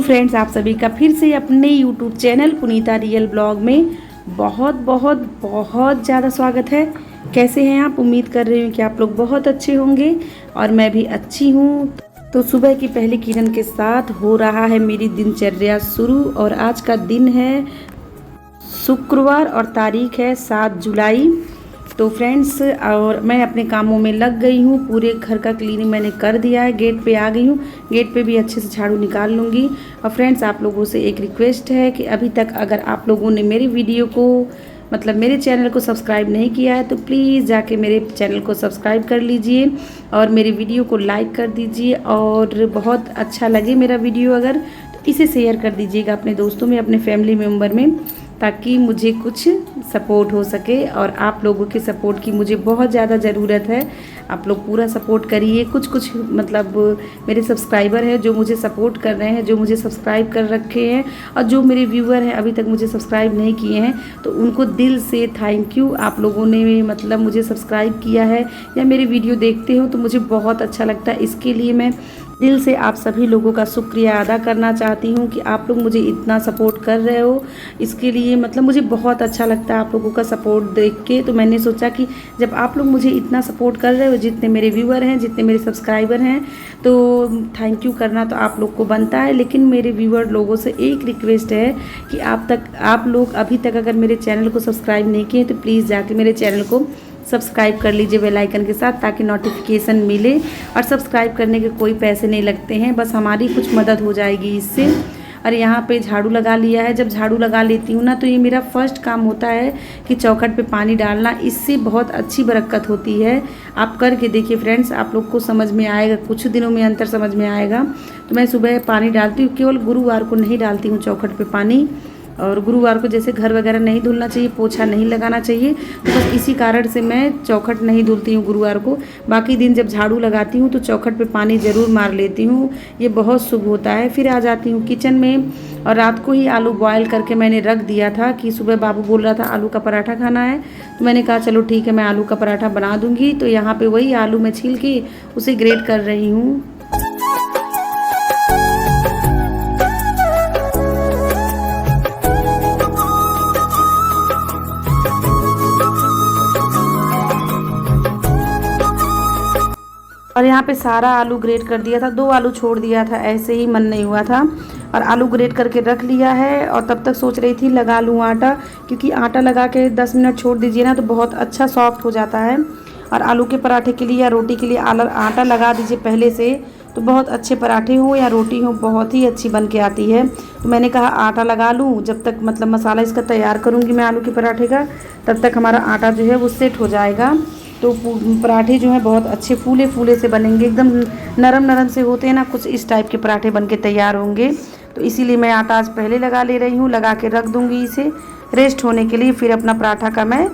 Friends, आप सभी का फिर से अपने यूट्यूब चैनल पुनीता रियल ब्लॉग में बहुत बहुत बहुत ज़्यादा स्वागत है। कैसे हैं आप? उम्मीद कर रही हूँ कि आप लोग बहुत अच्छे होंगे और मैं भी अच्छी हूँ। तो सुबह की पहली किरण के साथ हो रहा है मेरी दिनचर्या शुरू और आज का दिन है शुक्रवार और तारीख है 7 जुलाई। तो फ्रेंड्स, और मैं अपने कामों में लग गई हूँ। पूरे घर का क्लीनिंग मैंने कर दिया है। गेट पे आ गई हूँ। गेट पे भी अच्छे से झाड़ू निकाल लूँगी। और फ्रेंड्स, आप लोगों से एक रिक्वेस्ट है कि अभी तक अगर आप लोगों ने मेरी वीडियो को मेरे चैनल को सब्सक्राइब नहीं किया है तो प्लीज़ जाके मेरे चैनल को सब्सक्राइब कर लीजिए और मेरी वीडियो को लाइक कर दीजिए। और बहुत अच्छा लगे मेरा वीडियो अगर, तो इसे शेयर कर दीजिएगा अपने दोस्तों में, अपने फैमिली मेम्बर में, ताकि मुझे कुछ सपोर्ट हो सके। और आप लोगों के सपोर्ट की मुझे बहुत ज़्यादा ज़रूरत है। आप लोग पूरा सपोर्ट करिए। कुछ मेरे सब्सक्राइबर हैं जो मुझे सपोर्ट कर रहे हैं, जो मुझे सब्सक्राइब कर रखे हैं, और जो मेरे व्यूअर हैं अभी तक मुझे सब्सक्राइब नहीं किए हैं, तो उनको दिल से थैंक यू। आप लोगों ने मुझे सब्सक्राइब किया है या मेरी वीडियो देखते हो तो मुझे बहुत अच्छा लगता है। इसके लिए मैं दिल से आप सभी लोगों का शुक्रिया अदा करना चाहती हूँ कि आप लोग मुझे इतना सपोर्ट कर रहे हो। इसके लिए मुझे बहुत अच्छा लगता है आप लोगों का सपोर्ट देख के। तो मैंने सोचा कि जब आप लोग मुझे इतना सपोर्ट कर रहे हो, जितने मेरे व्यूअर हैं, जितने मेरे सब्सक्राइबर हैं, तो थैंक यू करना तो आप लोग को बनता है। लेकिन मेरे व्यूअर लोगों से एक रिक्वेस्ट है कि आप लोग अभी तक अगर मेरे चैनल को सब्सक्राइब नहीं किए तो प्लीज़ जाके मेरे चैनल को सब्सक्राइब कर लीजिए बेल आइकन के साथ, ताकि नोटिफिकेशन मिले। और सब्सक्राइब करने के कोई पैसे नहीं लगते हैं, बस हमारी कुछ मदद हो जाएगी इससे। और यहाँ पे झाड़ू लगा लिया है। जब झाड़ू लगा लेती हूँ ना, तो ये मेरा फर्स्ट काम होता है कि चौखट पे पानी डालना। इससे बहुत अच्छी बरकत होती है। आप करके देखिए फ्रेंड्स, आप लोग को समझ में आएगा, कुछ दिनों में अंतर समझ में आएगा। तो मैं सुबह पानी डालती हूँ, केवल गुरुवार को नहीं डालती हूँ चौखट पे पानी। और गुरुवार को जैसे घर वगैरह नहीं धुलना चाहिए, पोछा नहीं लगाना चाहिए, तो बस इसी कारण से मैं चौखट नहीं धुलती हूँ गुरुवार को। बाकी दिन जब झाड़ू लगाती हूँ तो चौखट पे पानी ज़रूर मार लेती हूँ, ये बहुत शुभ होता है। फिर आ जाती हूँ किचन में। और रात को ही आलू बॉयल करके मैंने रख दिया था कि सुबह बाबू बोल रहा था आलू का पराठा खाना है, तो मैंने कहा चलो ठीक है, मैं आलू का पराठा बना दूँगी। तो यहाँ पर वही आलू मैं छील के उसे ग्रेट कर रही हूँ। और यहाँ पे सारा आलू ग्रेट कर दिया था, 2 आलू छोड़ दिया था, ऐसे ही मन नहीं हुआ था। और आलू ग्रेट करके रख लिया है। और तब तक सोच रही थी लगा लूँ आटा, क्योंकि आटा लगा के 10 मिनट छोड़ दीजिए ना तो बहुत अच्छा सॉफ्ट हो जाता है। और आलू के पराठे के लिए या रोटी के लिए आटा लगा दीजिए पहले से, तो बहुत अच्छे पराठे हो या रोटी हो बहुत ही अच्छी बन के आती है। तो मैंने कहा आटा लगा लूँ, जब तक मसाला इसका तैयार करूँगी मैं आलू के पराठे का, तब तक हमारा आटा जो है वो सेट हो जाएगा। तो पराठे जो हैं बहुत अच्छे फूले फूले से बनेंगे, एकदम नरम नरम से होते हैं ना, कुछ इस टाइप के पराठे बन के तैयार होंगे। तो इसीलिए मैं आटा आज पहले लगा ले रही हूँ, लगा के रख दूँगी इसे रेस्ट होने के लिए। फिर अपना पराठा का मैं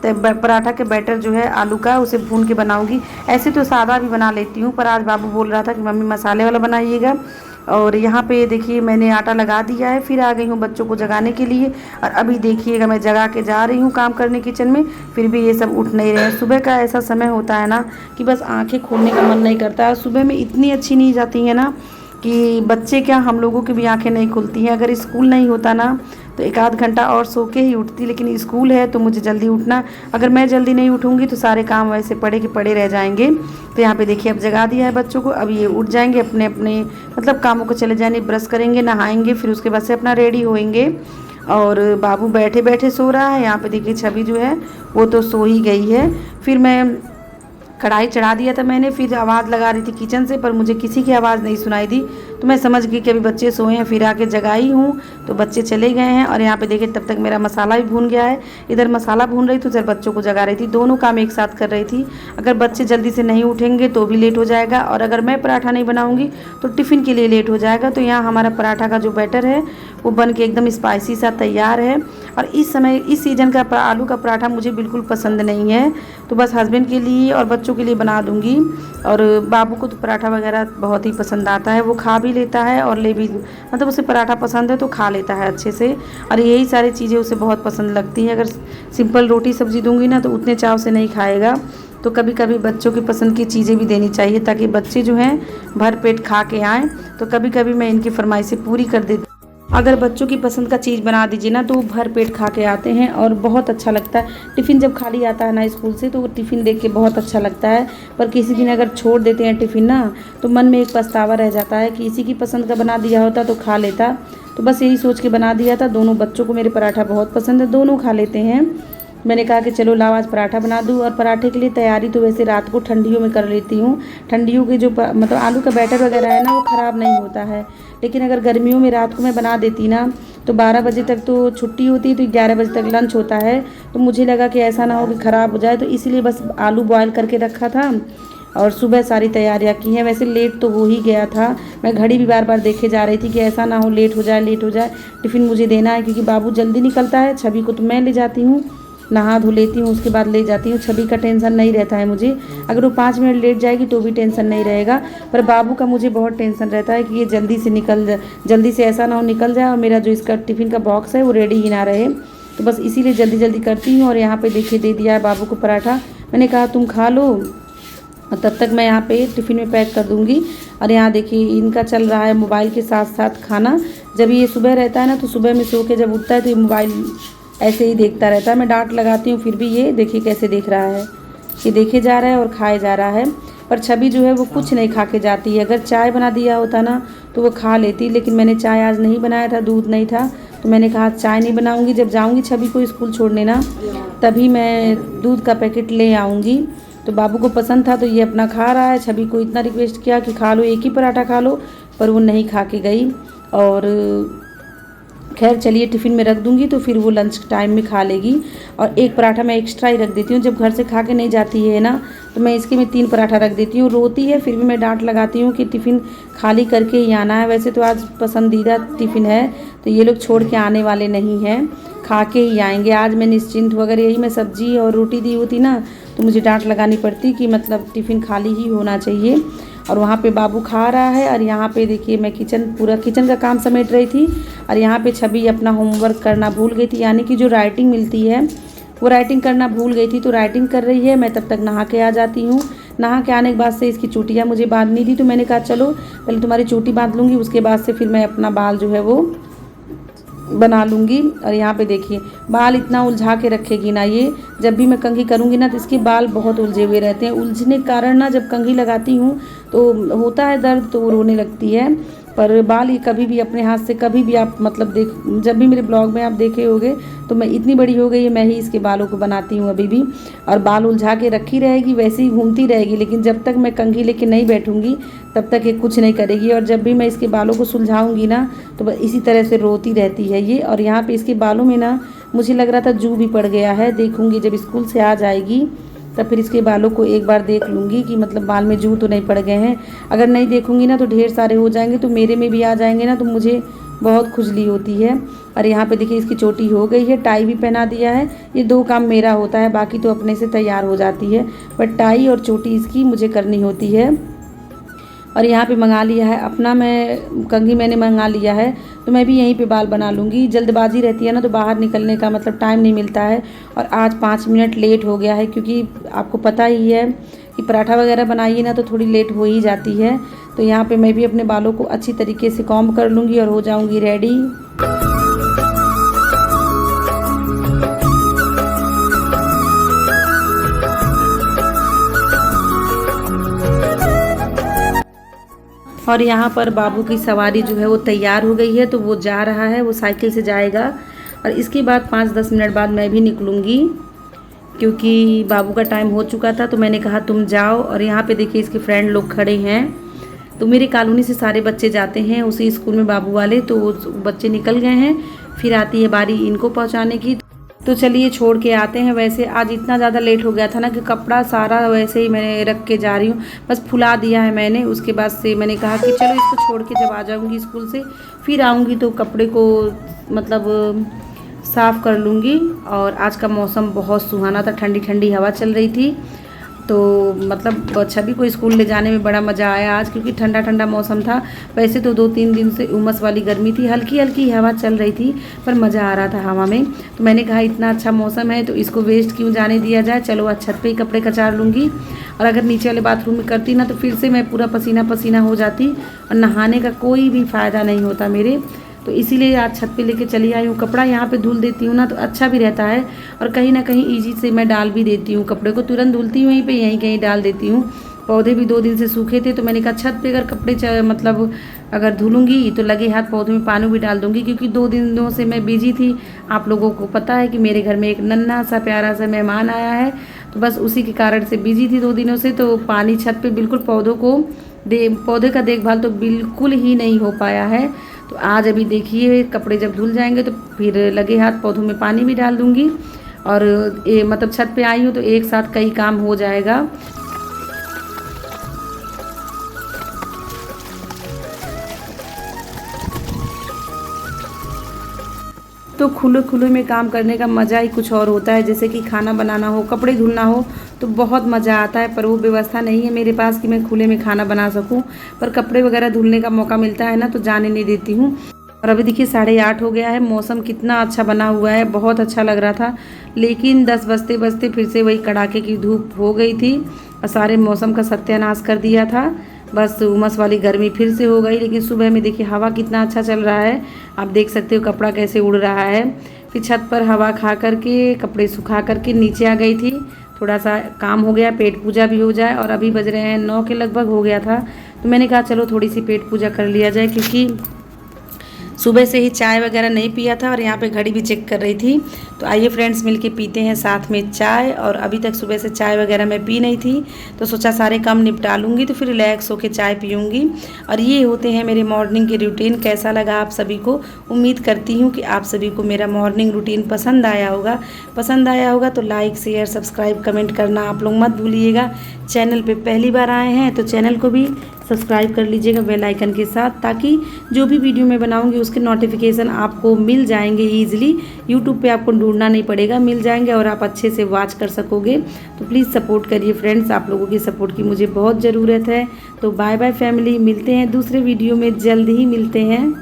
पराठा के बैटर जो है आलू का, उसे भून के बनाऊँगी। ऐसे तो सादा भी बना लेती हूँ, पर आज बाबू बोल रहा था कि मम्मी मसाले वाला बनाइएगा। और यहाँ पे देखिए मैंने आटा लगा दिया है। फिर आ गई हूँ बच्चों को जगाने के लिए। और अभी देखिएगा मैं जगा के जा रही हूँ काम करने किचन में, फिर भी ये सब उठ नहीं रहे हैं। सुबह का ऐसा समय होता है ना कि बस आंखें खोलने का मन नहीं करता। सुबह में इतनी अच्छी नींद आती है ना कि बच्चे क्या, हम लोगों की भी आंखें नहीं खुलती हैं। अगर स्कूल नहीं होता ना तो 1 आध घंटा और सो के ही उठती, लेकिन स्कूल है तो मुझे जल्दी उठना। अगर मैं जल्दी नहीं उठूँगी तो सारे काम वैसे पड़े के पड़े रह जाएंगे। तो यहाँ पे देखिए अब जगा दिया है बच्चों को। अब ये उठ जाएंगे, अपने अपने कामों को चले जाएंगे, ब्रश करेंगे, नहाएंगे, फिर उसके बाद से अपना रेडी होएंगे। और बाबू बैठे बैठे सो रहा है। यहाँ पे देखिए छवि जो है वो तो सो ही गई है। फिर मैं कढ़ाई चढ़ा दिया था मैंने, फिर आवाज़ लगा रही थी किचन से, पर मुझे किसी की आवाज़ नहीं सुनाई दी। तो मैं समझ गई कि अभी बच्चे सोए हैं। फिर आके जगाई हूँ तो बच्चे चले गए हैं। और यहाँ पे देखिए तब तक मेरा मसाला भी भून गया है। इधर मसाला भून रही थी, उधर बच्चों को जगा रही थी, दोनों काम एक साथ कर रही थी। अगर बच्चे जल्दी से नहीं उठेंगे तो भी लेट हो जाएगा, और अगर मैं पराठा नहीं बनाऊँगी तो टिफ़िन के लिए लेट हो जाएगा। तो यहाँ हमारा पराठा का जो बैटर है वो बन के एकदम स्पाइसी सा तैयार है। और इस समय इस सीज़न का आलू का पराठा मुझे बिल्कुल पसंद नहीं है, तो बस हस्बैंड के लिए और बच्चों के लिए बना दूँगी। और बाबू को तो पराठा वगैरह बहुत ही पसंद आता है, वो खा भी लेता है और ले भी, उसे पराठा पसंद है तो खा लेता है अच्छे से। और यही सारी चीज़ें उसे बहुत पसंद लगती हैं। अगर सिंपल रोटी सब्ज़ी दूँगी ना तो उतने चाव से नहीं खाएगा। तो कभी कभी बच्चों की पसंद की चीज़ें भी देनी चाहिए ताकि बच्चे जो हैं भर पेट खा के आएँ। तो कभी कभी मैं इनकी फरमाइशें पूरी कर देती। अगर बच्चों की पसंद का चीज़ बना दीजिए ना तो वो भर पेट खा के आते हैं और बहुत अच्छा लगता है। टिफ़िन जब खाली आता है ना स्कूल से तो वो टिफ़िन देख के बहुत अच्छा लगता है। पर किसी दिन अगर छोड़ देते हैं टिफ़िन ना तो मन में एक पछतावा रह जाता है कि इसी की पसंद का बना दिया होता तो खा लेता। तो बस यही सोच के बना दिया था। दोनों बच्चों को मेरे पराठा बहुत पसंद है, दोनों खा लेते हैं। मैंने कहा कि चलो लाओ आज पराठा बना दूँ। और पराठे के लिए तैयारी तो वैसे रात को ठंडियों में कर लेती हूँ। ठंडियों के जो मतलब आलू का बैटर वगैरह है ना वो ख़राब नहीं होता है। लेकिन अगर गर्मियों में रात को मैं बना देती ना तो 12 बजे तक तो छुट्टी होती है, तो 11 बजे तक लंच होता है। तो मुझे लगा कि ऐसा ना हो कि ख़राब हो जाए, तो इसीलिए बस आलू बॉयल करके रखा था और सुबह सारी तैयारियां की हैं। वैसे लेट तो हो ही गया था, मैं घड़ी भी बार बार देखे जा रही थी कि ऐसा ना हो लेट हो जाए टिफ़िन मुझे देना है क्योंकि बाबू जल्दी निकलता है। छवि को तो मैं ले जाती हूँ, नहा धो लेती हूँ, उसके बाद ले जाती हूँ। छवि का टेंशन नहीं रहता है मुझे, अगर वो 5 मिनट लेट जाएगी तो भी टेंशन नहीं रहेगा। पर बाबू का मुझे बहुत टेंशन रहता है कि ये जल्दी से ऐसा ना हो निकल जाए और मेरा जो इसका टिफ़िन का बॉक्स है वो रेडी ही ना रहे। तो बस इसीलिए जल्दी जल्दी करती हूँ। और यहाँ पे देखिए दे दिया है बाबू को पराठा। मैंने कहा तुम खा लो और तब तक मैं यहाँ पे टिफ़िन में पैक कर दूँगी। और यहाँ देखिए इनका चल रहा है मोबाइल के साथ साथ खाना। जब ये सुबह रहता है ना तो सुबह में सो के जब उठता है तो ये मोबाइल ऐसे ही देखता रहता है। मैं डांट लगाती हूँ फिर भी ये देखिए कैसे देख रहा है, ये देखे जा रहा है और खाए जा रहा है। पर छवि जो है वो कुछ नहीं खा के जाती है। अगर चाय बना दिया होता ना तो वो खा लेती, लेकिन मैंने चाय आज नहीं बनाया था, दूध नहीं था, तो मैंने कहा चाय नहीं बनाऊँगी। जब जाऊँगी छवि को स्कूल छोड़ने ना तभी मैं दूध का पैकेट ले आऊँगी। तो बाबू को पसंद था तो ये अपना खा रहा है। छवि को इतना रिक्वेस्ट किया कि खा लो, एक ही पराठा खा लो, पर वो नहीं खा के गई। और खैर चलिए टिफ़िन में रख दूँगी तो फिर वो लंच टाइम में खा लेगी। और एक पराठा मैं एक्स्ट्रा ही रख देती हूँ, जब घर से खा के नहीं जाती है ना तो मैं इसके में 3 पराठा रख देती हूँ। रोती है फिर भी मैं डांट लगाती हूँ कि टिफ़िन खाली करके ही आना है। वैसे तो आज पसंदीदा टिफ़िन है तो ये लोग छोड़ के आने वाले नहीं हैं, खा के ही आएंगे। आज मैं निश्चिंत हूँ, अगर यही मैं सब्जी और रोटी दी होती ना तो मुझे डांट लगानी पड़ती कि मतलब टिफ़िन खाली ही होना चाहिए। और वहाँ पे बाबू खा रहा है और यहाँ पे देखिए मैं पूरा किचन का काम समेट रही थी। और यहाँ पे छवि अपना होमवर्क करना भूल गई थी, यानी कि जो राइटिंग मिलती है वो राइटिंग करना भूल गई थी, तो राइटिंग कर रही है। मैं तब तक नहा के आ जाती हूँ। नहा के आने के बाद से इसकी चोटियाँ मुझे बांधनी थी, तो मैंने कहा चलो पहले तुम्हारी चोटी बांध लूँगी, उसके बाद से फिर मैं अपना बाल जो है वो बना लूँगी। और यहाँ पे देखिए बाल इतना उलझा के रखेगी ना ये, जब भी मैं कंघी करूँगी ना तो इसके बाल बहुत उलझे हुए रहते हैं। उलझने के कारण ना जब कंघी लगाती हूँ तो होता है दर्द, तो वो रोने लगती है। पर बाल ये कभी भी अपने हाथ से कभी भी आप मतलब जब भी मेरे ब्लॉग में आप देखे होंगे तो मैं इतनी बड़ी हो गई है, मैं ही इसके बालों को बनाती हूँ अभी भी। और बाल उलझा के रखी रहेगी, वैसे ही घूमती रहेगी, लेकिन जब तक मैं कंघी लेके नहीं बैठूँगी तब तक ये कुछ नहीं करेगी। और जब भी मैं इसके बालों को सुलझाऊँगी ना तो इसी तरह से रोती रहती है ये। और यहाँ पे इसके बालों में ना मुझे लग रहा था जू भी पड़ गया है, देखूँगी जब स्कूल से आ जाएगी तब फिर इसके बालों को एक बार देख लूँगी कि मतलब बाल में जू तो नहीं पड़ गए हैं। अगर नहीं देखूँगी ना तो ढेर सारे हो जाएंगे, तो मेरे में भी आ जाएंगे ना तो मुझे बहुत खुजली होती है। और यहाँ पे देखिए इसकी चोटी हो गई है, टाई भी पहना दिया है। ये 2 काम मेरा होता है, बाकी तो अपने से तैयार हो जाती है, पर टाई और चोटी इसकी मुझे करनी होती है। और यहाँ पे मंगा लिया है अपना कंघी मैंने मंगा लिया है, तो मैं भी यहीं पे बाल बना लूँगी। जल्दबाजी रहती है ना तो बाहर निकलने का मतलब टाइम नहीं मिलता है। और आज 5 मिनट लेट हो गया है, क्योंकि आपको पता ही है कि पराठा वगैरह बनाइए ना तो थोड़ी लेट हो ही जाती है। तो यहाँ पे मैं भी अपने बालों को अच्छी तरीके से कॉम्ब कर लूँगी और हो जाऊँगी रेडी। और यहाँ पर बाबू की सवारी जो है वो तैयार हो गई है, तो वो जा रहा है, वो साइकिल से जाएगा। और इसके बाद 5-10 मिनट बाद मैं भी निकलूँगी, क्योंकि बाबू का टाइम हो चुका था। तो मैंने कहा तुम जाओ। और यहाँ पे देखिए इसके फ्रेंड लोग खड़े हैं। तो मेरी कॉलोनी से सारे बच्चे जाते हैं उसी स्कूल में बाबू वाले, तो बच्चे निकल गए हैं, फिर आती है बारी इनको पहुँचाने की। तो चलिए छोड़ के आते हैं। वैसे आज इतना ज़्यादा लेट हो गया था ना कि कपड़ा सारा वैसे ही मैंने रख के जा रही हूँ, बस फुला दिया है मैंने। उसके बाद से मैंने कहा कि चलो इसको छोड़ के जब आ जाऊँगी स्कूल से फिर आऊँगी तो कपड़े को मतलब साफ़ कर लूँगी। और आज का मौसम बहुत सुहाना था, ठंडी ठंडी हवा चल रही थी। तो मतलब छवि को स्कूल ले जाने में बड़ा मज़ा आया आज, क्योंकि ठंडा ठंडा मौसम था। वैसे तो 2-3 दिन से उमस वाली गर्मी थी, हल्की हल्की हवा चल रही थी, पर मज़ा आ रहा था हवा में। तो मैंने कहा इतना अच्छा मौसम है तो इसको वेस्ट क्यों जाने दिया जाए, चलो आज छत पे ही कपड़े कचार लूँगी। और अगर नीचे वाले बाथरूम में करती ना तो फिर से मैं पूरा पसीना पसीना हो जाती और नहाने का कोई भी फ़ायदा नहीं होता मेरे। तो इसीलिए आज छत पे लेके चली आई हूँ। कपड़ा यहाँ पे धुल देती हूँ ना तो अच्छा भी रहता है, और कहीं ना कहीं ईजी से मैं डाल भी देती हूँ कपड़े को, तुरंत धुलती हूँ यहीं पे, यहीं कहीं डाल देती हूँ। पौधे भी 2 दिन से सूखे थे तो मैंने कहा छत पे अगर कपड़े मतलब अगर धुलूँगी तो लगे हाथ पौधों में पानी भी डाल दूँगी, क्योंकि 2 दिनों से मैं बिजी थी। आप लोगों को पता है कि मेरे घर में एक नन्हा सा प्यारा सा मेहमान आया है, तो बस उसी के कारण से बिजी थी 2 दिनों से। तो पानी छत पे बिल्कुल पौधे का देखभाल तो बिल्कुल ही नहीं हो पाया है। तो आज अभी देखिए कपड़े जब धुल जाएंगे तो फिर लगे हाथ पौधों में पानी भी डाल दूँगी, और मतलब छत पे आई हूँ तो एक साथ कई काम हो जाएगा। तो खुले खुले में काम करने का मज़ा ही कुछ और होता है। जैसे कि खाना बनाना हो, कपड़े धुलना हो तो बहुत मज़ा आता है, पर वो व्यवस्था नहीं है मेरे पास कि मैं खुले में खाना बना सकूं। पर कपड़े वगैरह धुलने का मौका मिलता है ना तो जाने नहीं देती हूँ। और अभी देखिए 8:30 हो गया है, मौसम कितना अच्छा बना हुआ है, बहुत अच्छा लग रहा था। लेकिन 10 बजते बजते फिर से वही कड़ाके की धूप हो गई थी और सारे मौसम का सत्यानाश कर दिया था। बस उमस वाली गर्मी फिर से हो गई। लेकिन सुबह में देखिए हवा कितना अच्छा चल रहा है, आप देख सकते हो कपड़ा कैसे उड़ रहा है। फिर छत पर हवा खा करके कपड़े सुखा करके नीचे आ गई थी, थोड़ा सा काम हो गया, पेट पूजा भी हो जाए। और अभी बज रहे हैं 9 के लगभग हो गया था, तो मैंने कहा चलो थोड़ी सी पेट पूजा कर लिया जाए, क्योंकि सुबह से ही चाय वगैरह नहीं पिया था और यहाँ पे घड़ी भी चेक कर रही थी। तो आइए फ्रेंड्स मिलके पीते हैं साथ में चाय। और अभी तक सुबह से चाय वगैरह मैं पी नहीं थी, तो सोचा सारे काम निपटा लूँगी तो फिर रिलैक्स होकर चाय पीऊँगी। और ये होते हैं मेरे मॉर्निंग के रूटीन। कैसा लगा आप सभी को? उम्मीद करती हूँ कि आप सभी को मेरा मॉर्निंग रूटीन पसंद आया होगा। तो लाइक शेयर सब्सक्राइब कमेंट करना आप लोग मत भूलिएगा। चैनल पे पहली बार आए हैं तो चैनल को भी सब्सक्राइब कर लीजिएगा बेल आइकन के साथ, ताकि जो भी वीडियो मैं बनाऊंगी उसके नोटिफिकेशन आपको मिल जाएंगे ईजिली। यूट्यूब पे आपको ढूंढना नहीं पड़ेगा, मिल जाएंगे और आप अच्छे से वॉच कर सकोगे। तो प्लीज़ सपोर्ट करिए फ्रेंड्स, आप लोगों की सपोर्ट की मुझे बहुत ज़रूरत है। तो बाय बाय फैमिली, मिलते हैं दूसरे वीडियो में, जल्द ही मिलते हैं।